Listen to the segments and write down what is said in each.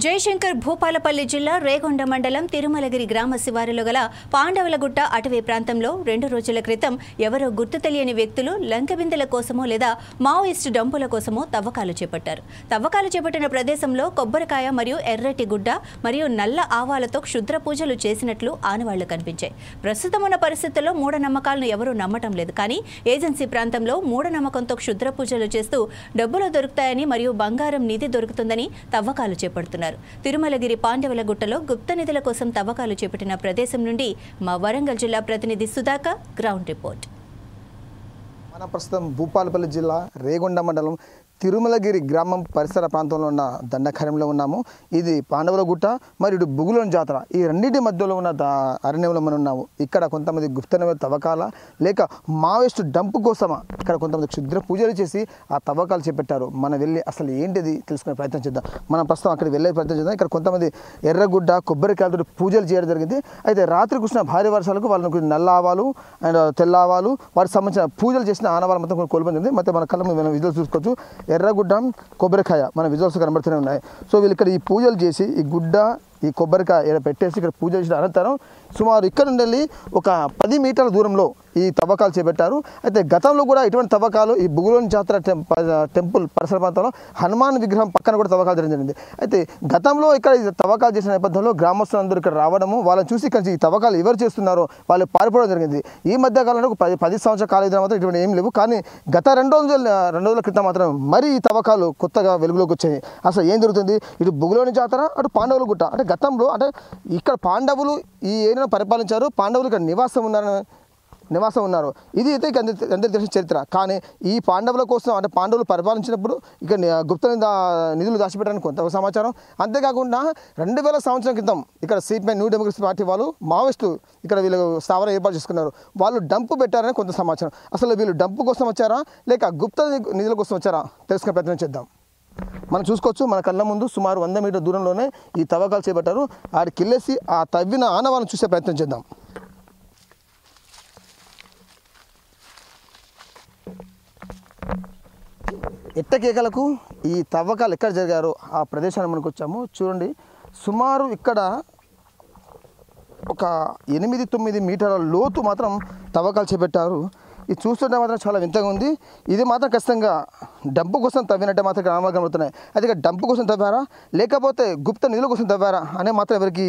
జయశంకర్ భూపాలపల్లి జిల్లా రేగొండ మండలం తిరుమలగిరి గ్రామ శివారులో గల పాండవులగుట్ట అటవీ ప్రాంతంలో 2 రోజుల క్రితం ఎవరో గుర్తు తెలియని వ్యక్తులు లంకెబిందెల కోసమో లేదా మావోయిస్టు డంపుల కోసమో తవ్వకాలు చేపట్టారు. తవ్వకాలు చేపట్టిన ప్రదేశంలో కొబ్బరికాయ మరియు ఎర్రటి గుడ్డ మరియు నల్ల ఆవాలతో క్షుద్ర పూజలు చేసినట్లు ఆనవాళ్లు కనిపించాయి. ప్రస్తుతం ఉన్న పరిస్థితుల్లో మూఢనమ్మకాలను ఎవరూ నమ్మటం లేదు. కానీ ఏజెన్సీ ప్రాంతంలో మూఢనమ్మకంతో క్షుద్ర పూజలు చేస్తూ డబ్బులు దొరుకుతాయని మరియు బంగారం నిధి దొరుకుతుందని తవ్వకాలు చేపడుతున్నారు. తిరుమలగిరి పాండవులగుట్టలో గుప్త నిధుల కోసం తవ్వకాలు చేపట్టిన ప్రదేశం నుండి మా వరంగల్ జిల్లా ప్రతినిధి సుధాకర్ గ్రౌండ్ రిపోర్ట్. మన ప్రస్తుతం భూపాలపల్లి జిల్లా రేగొండ మండలం తిరుమలగిరి గ్రామం పరిసర ప్రాంతంలో ఉన్న దండకార్యంలో ఉన్నాము. ఇది పాండవులగుట్ట మరియు బుగులోని జాతర, ఈ రెండింటి మధ్యలో ఉన్న అరణ్యంలో మనం ఉన్నాము. ఇక్కడ కొంతమంది గుప్త నిధుల తవ్వకాల లేక మావోయిస్టు డంపు కోసమా ఇక్కడ కొంతమంది క్షుద్ర పూజలు చేసి ఆ తవ్వకాలు చేపట్టారు. మనం వెళ్ళి అసలు ఏంటిది తెలుసుకునే ప్రయత్నం చేద్దాం. మనం ప్రస్తుతం అక్కడికి వెళ్ళే ప్రయత్నం చేద్దాం. ఇక్కడ కొంతమంది ఎర్రగుడ్డ కొబ్బరికాయలతో పూజలు చేయడం జరిగింది. అయితే రాత్రి కురిసిన భారీ వర్షాలకు వాళ్ళకు నల్ల ఆవాలు అండ్ తెల్ల ఆవాలు వాటికి సంబంధించిన పూజలు చేసిన ఆనవాళ్ళు మొత్తం కోల్పోయింది. మొత్తం మన కళ్ళ మనం విజువల్స్ చూసుకోవచ్చు. ఎర్రగుడ్డ కొబ్బరికాయ మన విజువల్స్ కనబడుతూనే ఉన్నాయి. సో వీళ్ళు ఇక్కడ ఈ పూజలు చేసి ఈ గుడ్డ ఈ కొబ్బరికాయ పెట్టేసి ఇక్కడ పూజ చేసిన అనంతరం సుమారు ఇక్కడ నుండి ఒక 10 మీటర్ల దూరంలో ఈ తవ్వకాలు చేపట్టారు. అయితే గతంలో కూడా ఇటువంటి తవ్వకాలు ఈ బుగులోని జాతర టెంపుల్ పరిసర ప్రాంతంలో హనుమాన్ విగ్రహం పక్కన కూడా తవ్వకాలు జరిగింది. అయితే గతంలో ఇక్కడ తవ్వకాలు చేసిన నేపథ్యంలో గ్రామస్తులందరూ ఇక్కడ రావడము, వాళ్ళని చూసి ఇక్కడ ఈ తవ్వకాలు ఎవరు చేస్తున్నారో వాళ్ళు పారిపోవడం జరిగింది. ఈ మధ్య కాలంలో 10 సంవత్సరాల కాలం మాత్రం ఇటువంటి ఏం లేవు. కానీ గత 2 రోజుల క్రితం మాత్రం మరి ఈ తవ్వకాలు కొత్తగా వెలుగులోకి వచ్చాయి. అసలు ఏం జరుగుతుంది? ఇటు బుగులోని జాతర అటు పాండవులగుట్ట, అంటే గతంలో అంటే ఇక్కడ పాండవులు ఈ ఏరియాను పరిపాలించారు, పాండవులు ఇక్కడ నివాసం ఉన్నారు. ఇది అయితే అందరికీ తెలిసిన చరిత్ర. కానీ ఈ పాండవుల కోసం అంటే పాండవులు పరిపాలించినప్పుడు ఇక్కడ గుప్త నిధులు దాచిపెట్టడానికి కొంత సమాచారం. అంతేకాకుండా 2000 సంవత్సరం క్రితం ఇక్కడ సిపిఐ న్యూ డెమోక్రసీ పార్టీ వాళ్ళు మావోయిస్టు ఇక్కడ వీళ్ళు స్థావరం ఏర్పాటు చేసుకున్నారు. వాళ్ళు డంపు పెట్టారని కొంత సమాచారం. అసలు వీళ్ళు డంపు కోసం వచ్చారా లేక గుప్త నిధుల కోసం వచ్చారా తెలుసుకునే ప్రయత్నం చేద్దాం. మనం చూసుకోవచ్చు, మన కళ్ళ ముందు సుమారు 100 మీటర్ల దూరంలోనే ఈ తవ్వకాలు చేపట్టారు. ఆడికి వెళ్ళేసి ఆ తవ్విన ఆనవాళ్ళను చూసే ప్రయత్నం చేద్దాం. ఎట్టకేకలకు ఈ తవ్వకాలు ఎక్కడ జరిగారో ఆ ప్రదేశాన్ని మనకు వచ్చాము. చూడండి, సుమారు ఇక్కడ ఒక 8-9 మీటర్ల లోతు మాత్రం తవ్వకాలు చేపట్టారు. ఇది చూస్తుంటే మాత్రం చాలా వింతగా ఉంది. ఇది మాత్రం ఖచ్చితంగా డంపు కోసం తవ్వినట్టే మాత్రం గ్రామాలు కనబడుతున్నాయి. అది ఇక డంపు కోసం తవ్వారా లేకపోతే గుప్త నిధుల కోసం తవ్వారా అనే మాత్రం ఎవరికి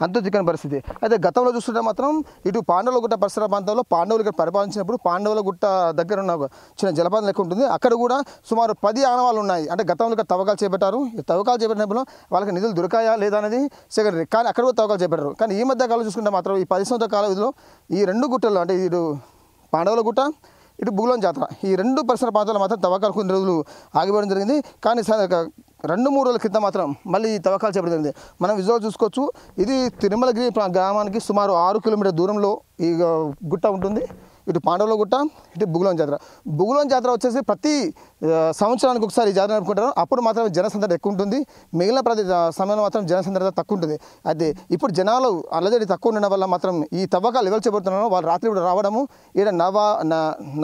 అంతు చిక్కని పరిస్థితి. అయితే గతంలో చూస్తుంటే మాత్రం ఇటు పాండవులగుట్ట పరిసర ప్రాంతంలో పాండవులు ఇక్కడ పరిపాలించినప్పుడు పాండవులగుట్ట దగ్గర ఉన్న చిన్న జలపాతం లెక్క ఉంటుంది. అక్కడ కూడా సుమారు 10 ఆనవాళ్ళు ఉన్నాయి. అంటే గతంలో ఇక్కడ తవ్వకాలు చేపట్టారు. ఈ తవ్వకాలు చేపట్టినప్పుడు వాళ్ళకి నిధులు దొరికాయా లేదా అనేది సెకండరీ. కానీ అక్కడ కూడా తవ్వకాలు చేపట్టారు. కానీ ఈ మధ్య కాలం చూసుకుంటే మాత్రం ఈ 10 సంవత్సరాల కాల వ్యవధిలో ఈ 2 గుట్టల్లో అంటే ఇటు పాండవులగుట్ట ఇటు బుగులోని జాతర ఈ 2 పరిసర ప్రాంతాల్లో మాత్రం తవ్వకాలు కొన్ని రోజులు ఆగిపోవడం జరిగింది. కానీ 2-3 రోజుల క్రితం మాత్రం మళ్ళీ ఈ తవ్వకాలు చేపట్టడం జరిగింది. మనం విజువల్ చూసుకోవచ్చు. ఇది తిరుమలగిరి గ్రామానికి సుమారు 6 కిలోమీటర్ల దూరంలో ఈ గుట్ట ఉంటుంది. ఇటు పాండవులగుట్ట ఇటు బుగులోని జాతర. బుగులోని జాతర వచ్చేసి ప్రతి సంవత్సరానికి ఒకసారి ఈ జాతర జరుపుకుంటారు. అప్పుడు మాత్రం జనసందడి ఎక్కువ ఉంటుంది. మిగిలిన ప్రతి సమయంలో మాత్రం జనసందడి తక్కువ ఉంటుంది. అయితే ఇప్పుడు జనాలు అల్లజడి తక్కువ ఉండడం వల్ల మాత్రం ఈ తవ్వకాలు ఎవరు చేపడుతున్నారో వాళ్ళు రాత్రి కూడా రావడము, ఇక్కడ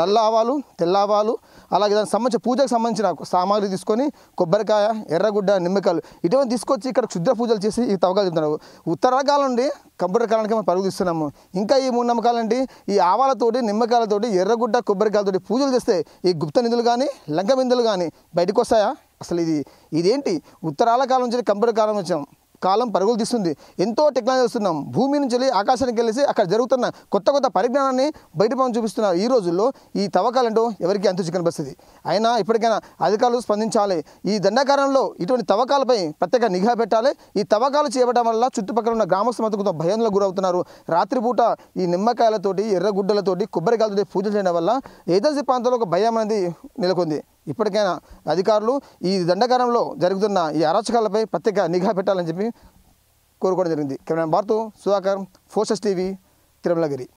నల్ల ఆవాలు తెల్ల ఆవాలు అలాగే దానికి సంబంధించిన పూజకు సంబంధించిన సామాగ్రి తీసుకొని కొబ్బరికాయ ఎర్రగుడ్డ నిమ్మకాయలు ఇటువంటి తీసుకొచ్చి ఇక్కడ క్షుద్ర పూజలు చేసి ఈ తవ్వకాలు చెప్తున్నారు. ఉత్తరాకాలం నుండి కంప్యూటర్ కాలానికి మనం పరుగు తీస్తున్నాము. ఇంకా ఈ మూఢనమ్మకాలండి ఈ ఆవాలతోటి నిమ్మకాయలతోటి ఎర్రగుడ్డ కొబ్బరికాయలతోటి పూజలు చేస్తే ఈ గుప్త నిధులు కానీ లంక బిందెలు కానీ బయటకు వస్తాయా? అసలు ఇదేంటి? ఉత్తరాల కాలం నుంచి కంప్యూటర్ కాలం వచ్చాం, కాలం పరుగులు తీస్తుంది. ఎంతో టెక్నాలజీ వస్తున్నాం. భూమి నుంచి వెళ్ళి ఆకాశానికి వెళ్ళేసి అక్కడ జరుగుతున్న కొత్త పరిజ్ఞానాన్ని బయట పని చూపిస్తున్నారు. ఈ రోజుల్లో ఈ తవ్వకాలంటూ ఎవరికి అంతు చిక్కని పరిస్థితి. అయినా ఇప్పటికైనా అధికారులు స్పందించాలి. ఈ దండకారణంలో ఇటువంటి తవ్వకాలపై ప్రత్యేక నిఘా పెట్టాలి. ఈ తవ్వకాలు చేయడం వల్ల చుట్టుపక్కల ఉన్న గ్రామస్తులు కొంత భయంలో గురవుతున్నారు. రాత్రిపూట ఈ నిమ్మకాయలతోటి ఎర్రగుడ్డలతోటి కొబ్బరికాయలతోటి పూజలు చేయడం వల్ల ఏజెన్సీ ప్రాంతంలో ఒక భయం అనేది నెలకొంది. ఇప్పటికైనా అధికారులు ఈ దండకారంలో జరుగుతున్న ఈ అరాచకాలపై ప్రత్యేక నిఘా పెట్టాలని చెప్పి కోరుకోవడం జరిగింది. Camera Bharat Sudhakar, forces TV, Tirumalagiri.